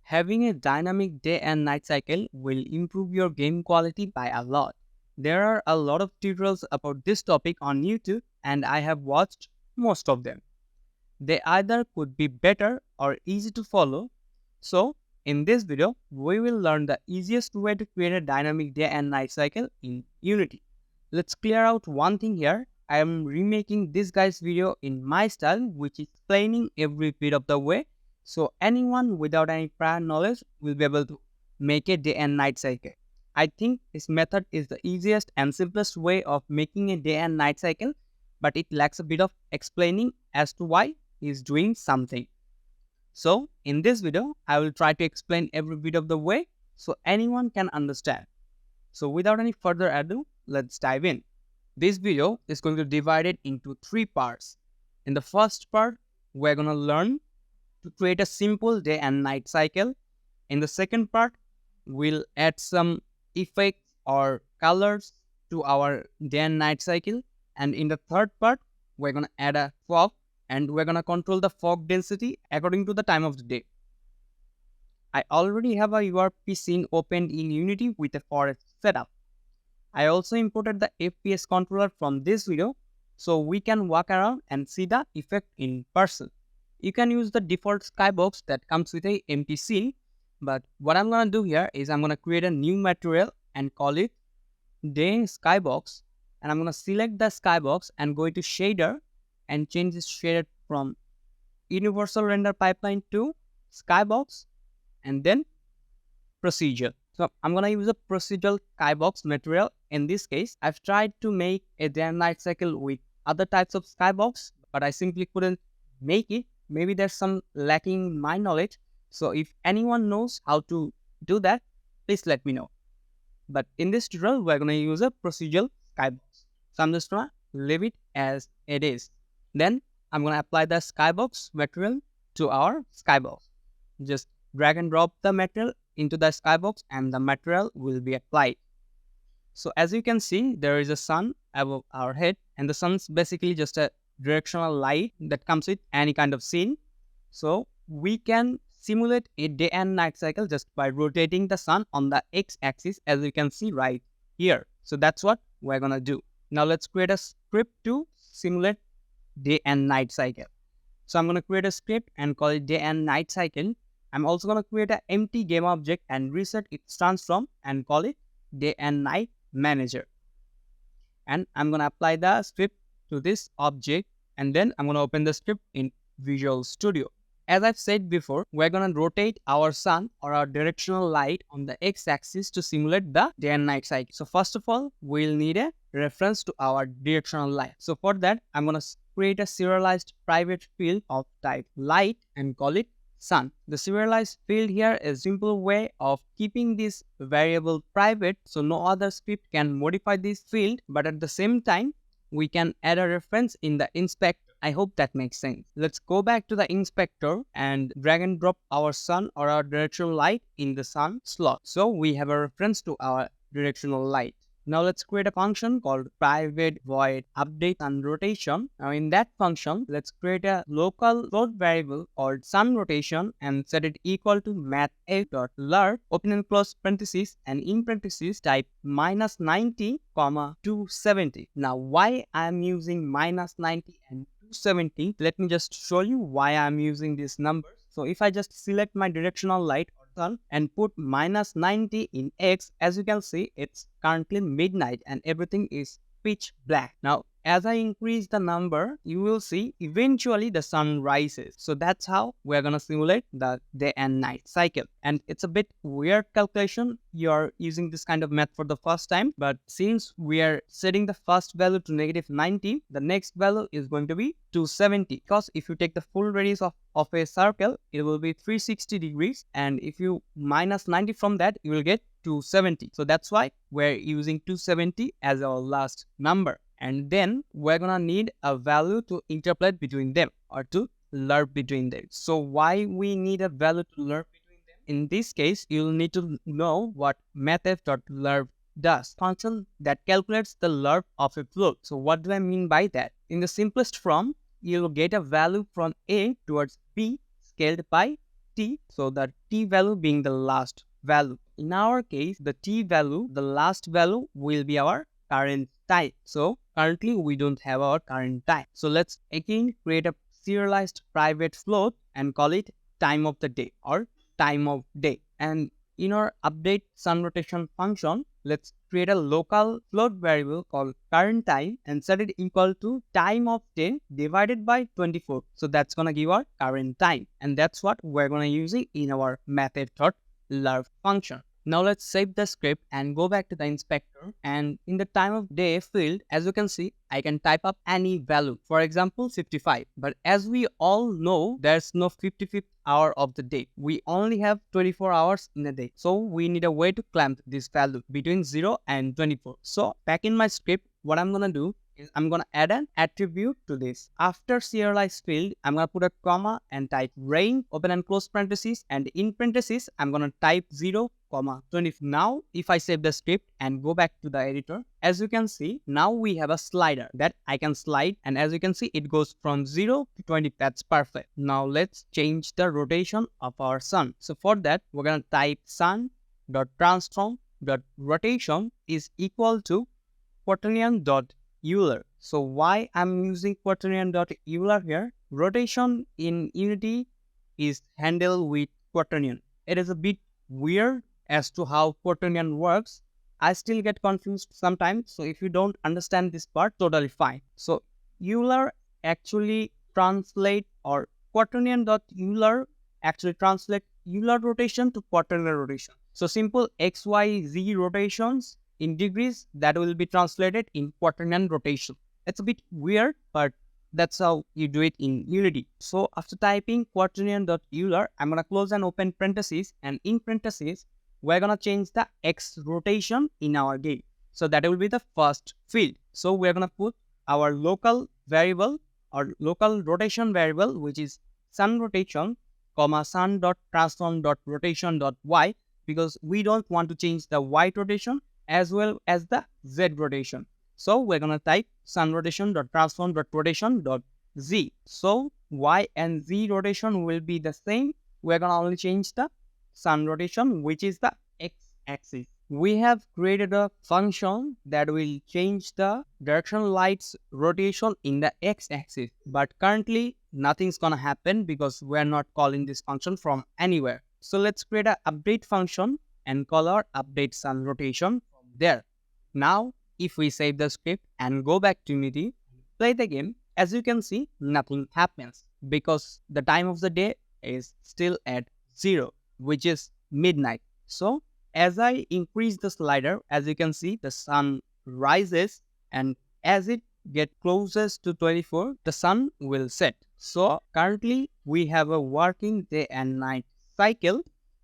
Having a dynamic day and night cycle will improve your game quality by a lot. There are a lot of tutorials about this topic on YouTube and I have watched most of them. They either could be better or easy to follow. So, in this video, we will learn the easiest way to create a dynamic day and night cycle in Unity. Let's clear out one thing here. I am remaking this guy's video in my style, which is explaining every bit of the way. So anyone without any prior knowledge will be able to make a day and night cycle. I think this method is the easiest and simplest way of making a day and night cycle, but it lacks a bit of explaining as to why is doing something. So in this video, I will try to explain every bit of the way so anyone can understand. So without any further ado, let's dive in. This video is going to be divided into 3 parts. In the first part, we're going to learn to create a simple day and night cycle. In the second part, we'll add some effects or colors to our day and night cycle. And in the third part, we're going to add a fog and we're going to control the fog density according to the time of the day. I already have a URP scene opened in Unity with a forest setup. I also imported the FPS controller from this video so we can walk around and see the effect in person. You can use the default skybox that comes with a empty scene, but what I'm going to do here is I'm going to create a new material and call it day skybox, and I'm going to select the skybox and go to shader and change this shader from universal render pipeline to skybox and then procedure. So I'm going to use a procedural skybox material. In this case, I've tried to make a day and night cycle with other types of skybox, but I simply couldn't make it. Maybe there's some lacking in my knowledge. So if anyone knows how to do that, please let me know. But in this tutorial, we're going to use a procedural skybox. So I'm just going to leave it as it is. Then I'm going to apply the skybox material to our skybox. Just drag and drop the material into the skybox and the material will be applied. So as you can see, there is a sun above our head, and the sun's basically just a directional light that comes with any kind of scene. So we can simulate a day and night cycle just by rotating the sun on the x-axis, as you can see right here. So that's what we're gonna do. Now let's create a script to simulate day and night cycle. So I'm gonna create a script and call it day and night cycle. I'm also gonna create an empty game object and reset its transform and call it day and night manager. And I'm gonna apply the script to this object, and then I'm going to open the script in Visual Studio. As I've said before, we're going to rotate our sun or our directional light on the x-axis to simulate the day and night cycle. So first of all, we'll need a reference to our directional light. So for that, I'm going to create a serialized private field of type light and call it sun. The serialized field here is a simple way of keeping this variable private so no other script can modify this field, but at the same time, we can add a reference in the inspector. I hope that makes sense. Let's go back to the inspector and drag and drop our sun or our directional light in the sun slot. So we have a reference to our directional light. Now let's create a function called private void update and rotation. Now in that function, let's create a local float variable called sun rotation and set it equal to mathf.lar, open and close parentheses, and in parentheses type -90, 270. Now why I'm using -90 and 270, let me just show you why I'm using these numbers. So if I just select my directional light and put -90 in X, as you can see, it's currently midnight and everything is pitch black. Now, as I increase the number, you will see eventually the sun rises. So that's how we're going to simulate the day and night cycle. And it's a bit weird calculation. You're using this kind of math for the first time. But since we are setting the first value to -90, the next value is going to be 270. Because if you take the full radius of a circle, it will be 360 degrees. And if you -90 from that, you will get 270. So that's why we're using 270 as our last number. And then we're gonna need a value to interpolate between them or to lerp between them. So why we need a value to lerp between them? In this case, you'll need to know what mathf.lerp does. Function that calculates the lerp of a float. So what do I mean by that? In the simplest form, you'll get a value from A towards B scaled by t, so the t value being the last value. In our case, the t value, the last value will be our current time. So currently we don't have our current time. So let's again create a serialized private float and call it time of the day or time of day. And in our update sun rotation function, let's create a local float variable called current time and set it equal to time of day divided by 24. So that's gonna give our current time, and that's what we're gonna use it in our method.lar function. Now let's save the script and go back to the inspector, and in the time of day field, as you can see, I can type up any value, for example 55. But as we all know, there's no 55th hour of the day. We only have 24 hours in a day. So we need a way to clamp this value between 0 and 24. So back in my script, what I'm gonna do is I'm gonna add an attribute to this. After serialized field, I'm gonna put a comma and type rain, open and close parentheses, and in parentheses, I'm gonna type 0, 20. Now, if I save the script and go back to the editor, as you can see, now we have a slider that I can slide, and as you can see, it goes from 0 to 20. That's perfect. Now let's change the rotation of our sun. So for that, we're gonna type sun.transform.rotation is equal to quaternion.Euler. So why I'm using quaternion.Euler here? Rotation in Unity is handled with quaternion. It is a bit weird as to how quaternion works. I still get confused sometimes. So if you don't understand this part, totally fine. So Euler actually translate, or quaternion.Euler actually translate Euler rotation to quaternion rotation. So simple x, y, z rotations in degrees, that will be translated in quaternion rotation. It's a bit weird, but that's how you do it in Unity. So after typing quaternion.Euler, I'm gonna close and open parentheses, and in parentheses, we're gonna change the x rotation in our game. So that will be the first field. So we're gonna put our local variable or local rotation variable, which is sun rotation, comma sun.transform.rotation.y, because we don't want to change the y rotation as well as the z rotation. So we're gonna type sun rotation.transform.rotation.z. So y and z rotation will be the same. We're gonna only change the sun rotation, which is the x-axis. We have created a function that will change the direction light's rotation in the x-axis. But currently, nothing's gonna happen because we're not calling this function from anywhere. So let's create an update function and call our update sun rotation from there. Now, if we save the script and go back to Unity, play the game, as you can see, nothing happens because the time of the day is still at 0, which is midnight. So as I increase the slider, as you can see, the sun rises, and as it gets closest to 24, the sun will set. So currently we have a working day and night cycle,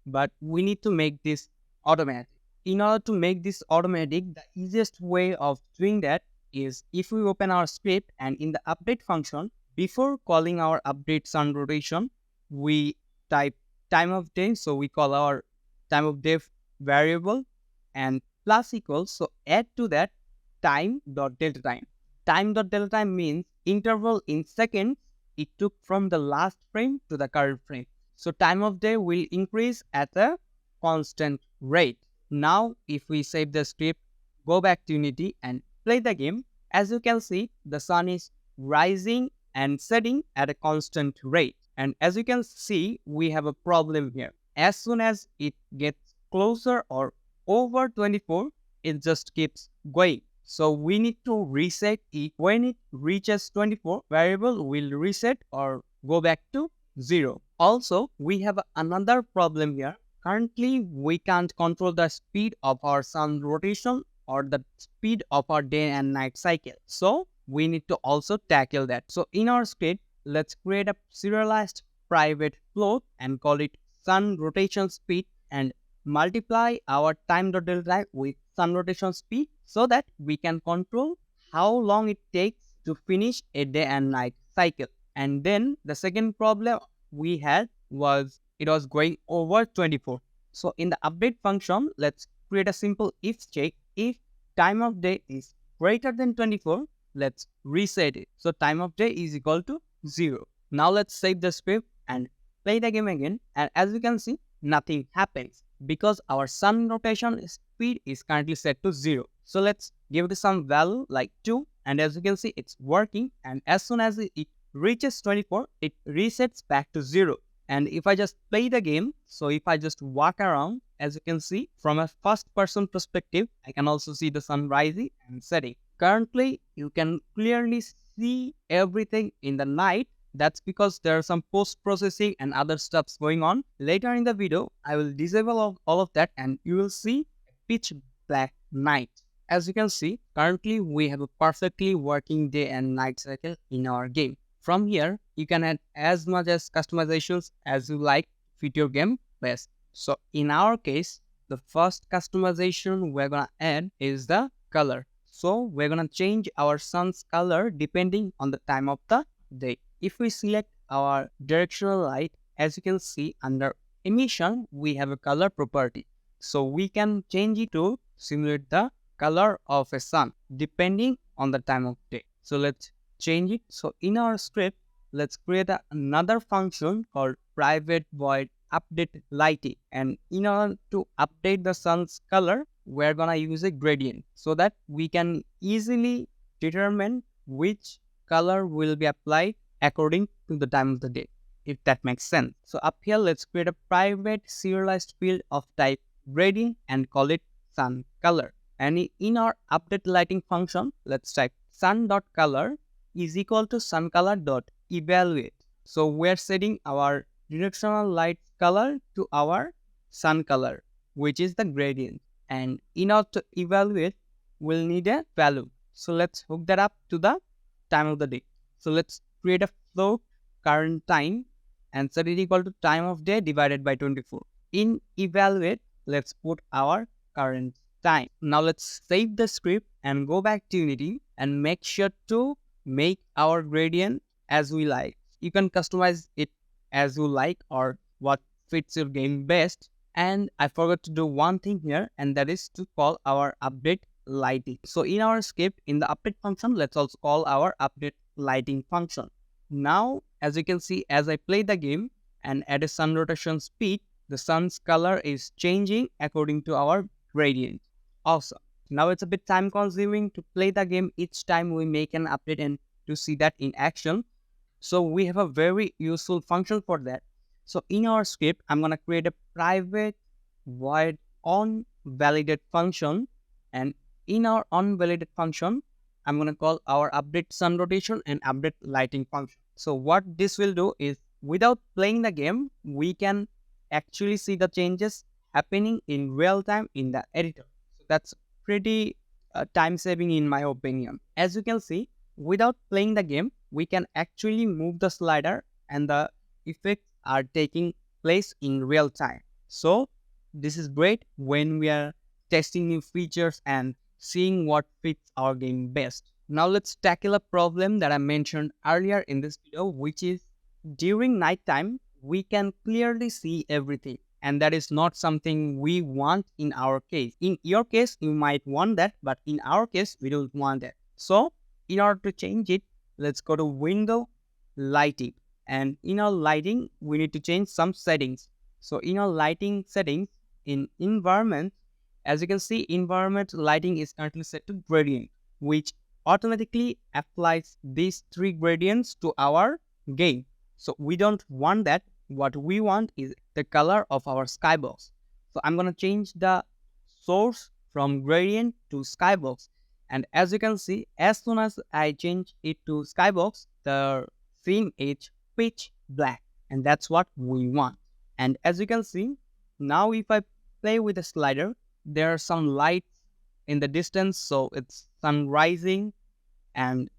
but we need to make this automatic. In order to make this automatic, the easiest way of doing that is if we open our script and in the update function, before calling our update sun rotation, we type time of day. So we call our time of day variable and plus equals. So add to that time.delta time. Time.delta time means interval in seconds it took from the last frame to the current frame. So time of day will increase at a constant rate. Now, if we save the script, go back to Unity and play the game, as you can see, the sun is rising and setting at a constant rate. And as you can see, we have a problem here. As soon as it gets closer or over 24, it just keeps going. So we need to reset it. When it reaches 24, variable will reset or go back to 0. Also, we have another problem here. Currently, we can't control the speed of our sun rotation or the speed of our day and night cycle. So we need to also tackle that. So in our script, let's create a serialized private float and call it sun rotation speed and multiply our time.delta with sun rotation speed so that we can control how long it takes to finish a day and night cycle. And then the second problem we had was it was going over 24. So in the update function, let's create a simple if check. If time of day is greater than 24, let's reset it. So time of day is equal to 0. Now let's save the script and play the game again, and as you can see, nothing happens because our sun rotation speed is currently set to 0. So let's give it some value like 2, and as you can see, it's working, and as soon as it reaches 24, it resets back to 0. And if I just play the game, so if I just walk around, as you can see, from a first person perspective, I can also see the sun rising and setting. Currently, you can clearly see everything in the night. That's because there are some post-processing and other stuffs going on. Later in the video, I will disable all of that and you will see a pitch black night. As you can see, currently we have a perfectly working day and night cycle in our game. From here, you can add as much as customizations as you like to fit your game best. So in our case, the first customization we're gonna add is the color. So we're gonna change our sun's color depending on the time of the day. If we select our directional light, as you can see under emission, we have a color property. So we can change it to simulate the color of a sun depending on the time of day. So let's change it. So in our script, let's create another function called private void update lighting, and in order to update the sun's color, we're gonna use a gradient so that we can easily determine which color will be applied according to the time of the day, if that makes sense. So up here, let's create a private serialized field of type gradient and call it sun color. And in our update lighting function, let's type sun.color is equal to sunColor.evaluate. So we're setting our directional light color to our sun color, which is the gradient. And in order to evaluate, we'll need a value. So let's hook that up to the time of the day. So let's create a float current time and set it equal to time of day divided by 24. In evaluate, let's put our current time. Now let's save the script and go back to Unity and make sure to make our gradient as we like. You can customize it as you like or what fits your game best. And I forgot to do one thing here, and that is to call our update lighting. So in our script, in the update function, let's also call our update lighting function. Now, as you can see, as I play the game and add a sun rotation speed, the sun's color is changing according to our gradient. Awesome. Now it's a bit time consuming to play the game each time we make an update and to see that in action. So we have a very useful function for that. So in our script, I'm going to create a private void onValidate function. And in our onValidate function, I'm going to call our update sun rotation and update lighting function. So what this will do is without playing the game, we can actually see the changes happening in real time in the editor. So that's pretty time saving in my opinion. As you can see, without playing the game, we can actually move the slider and the effects are taking place in real time. So this is great when we are testing new features and seeing what fits our game best. Now let's tackle a problem that I mentioned earlier in this video, which is during nighttime, we can clearly see everything. And that is not something we want in our case. In your case, you might want that, but in our case, we don't want that. So in order to change it, let's go to Window, Lighting. And in our lighting, we need to change some settings. So in our lighting settings, in Environment, as you can see, environment lighting is currently set to Gradient, which automatically applies these 3 gradients to our game. So we don't want that. What we want is the color of our skybox. So I'm going to change the source from gradient to skybox. And as you can see, as soon as I change it to skybox, the scene is pitch black. And that's what we want. And as you can see, now if I play with the slider, there are some lights in the distance. So it's sun rising. And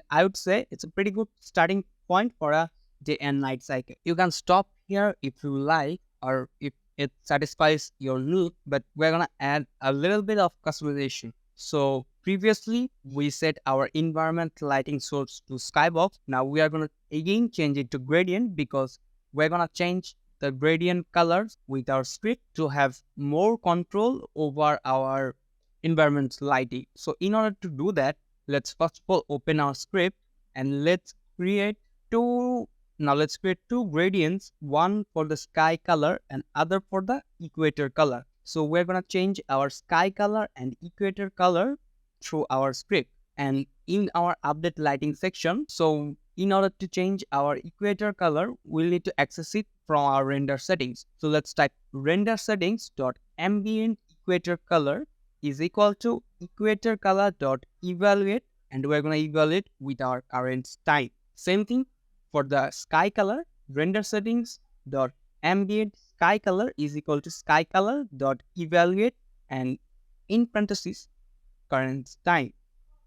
I would say it's a pretty good starting point for a day and night cycle. You can stop here if you like or if it satisfies your need, but we're gonna add a little bit of customization. So previously we set our environment lighting source to skybox. Now we are gonna again change it to gradient because we're gonna change the gradient colors with our script to have more control over our environment lighting. So in order to do that, let's first of all open our script and let's create 2 Now let's create two gradients, one for the sky color and other for the equator color. So we're going to change our sky color and equator color through our script. And in our update lighting section, so in order to change our equator color, we'll need to access it from our render settings. So let's type render settings dot ambient equator color is equal to equator color dot evaluate, and we're going to evaluate with our current time. Same thing for the sky color, render settings dot ambient sky color is equal to sky color dot evaluate, and in parentheses current time.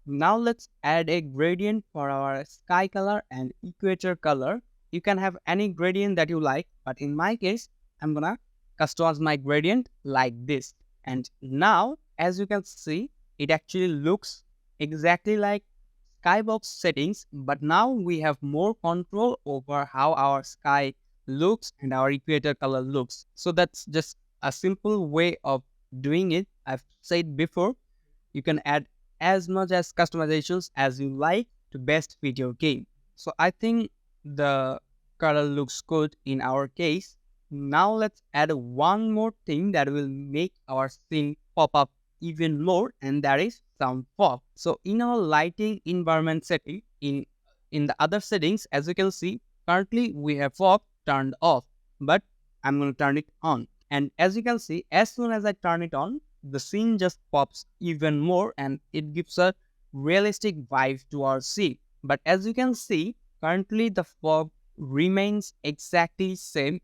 Now let's add a gradient for our sky color and equator color. You can have any gradient that you like, but in my case, I'm gonna customize my gradient like this. And now, as you can see, it actually looks exactly like skybox settings, but now we have more control over how our sky looks and our equator color looks. So that's just a simple way of doing it. I've said before, you can add as much as customizations as you like to best fit your game. So I think the color looks good in our case. Now let's add one more thing that will make our scene pop up even more, and that is some fog. So in our lighting environment setting, in the other settings, as you can see, currently we have fog turned off, but I'm going to turn it on. And as you can see, as soon as I turn it on, the scene just pops even more and it gives a realistic vibe to our scene. But as you can see, currently the fog remains exactly same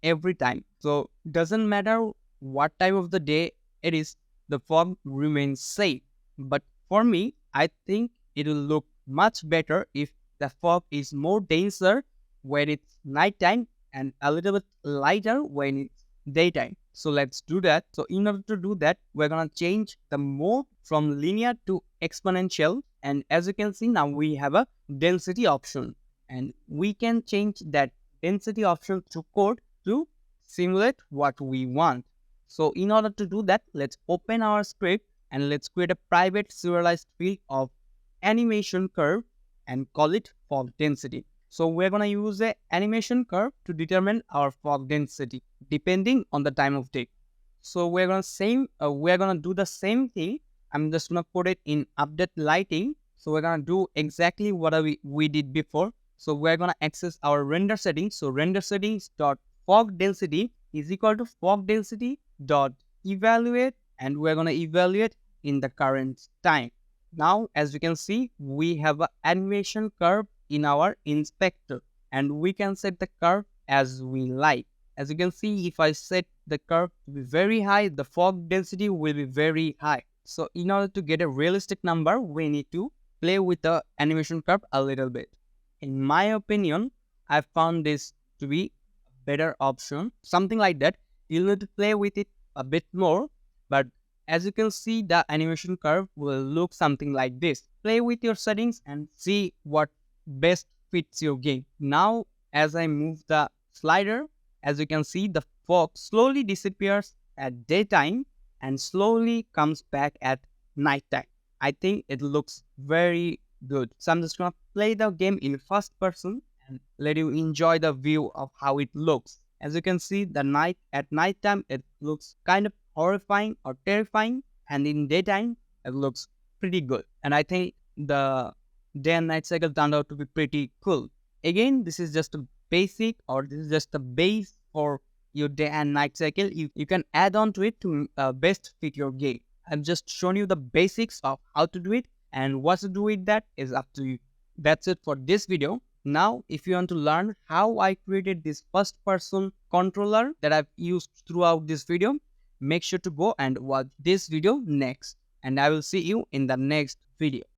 every time. So doesn't matter what time of the day it is, the fog remains same. But for me, I think it will look much better if the fog is more denser when it's nighttime and a little bit lighter when it's daytime. So let's do that. So in order to do that, we're gonna change the mode from linear to exponential. And as you can see, now we have a density option, and we can change that density option to code to simulate what we want. So in order to do that, let's open our script and let's create a private serialized field of animation curve and call it fog density. So we're going to use a animation curve to determine our fog density depending on the time of day. So we're going to do the same thing. I'm just going to put it in update lighting. So we're going to do exactly what we did before. So we're going to access our render settings. So render settings dot fog density is equal to fog density dot evaluate, and we're going to evaluate in the current time. Now, as you can see, we have an animation curve in our inspector, and we can set the curve as we like. As you can see, if I set the curve to be very high, the fog density will be very high. So in order to get a realistic number, we need to play with the animation curve a little bit. In my opinion, I found this to be a better option. Something like that. You'll need to play with it a bit more, but as you can see, the animation curve will look something like this. Play with your settings and see what best fits your game. Now, as I move the slider, as you can see, the fog slowly disappears at daytime and slowly comes back at nighttime. I think it looks very good. So I'm just gonna play the game in first person and let you enjoy the view of how it looks. As you can see, at nighttime it looks kind of horrifying or terrifying, and in daytime it looks pretty good. And I think the day and night cycle turned out to be pretty cool. Again, this is just a basic, or this is just a base for your day and night cycle. You can add on to it to best fit your game. I've just shown you the basics of how to do it, and what to do with that is up to you. That's it for this video. Now, if you want to learn how I created this first person controller that I've used throughout this video, make sure to go and watch this video next, and I will see you in the next video.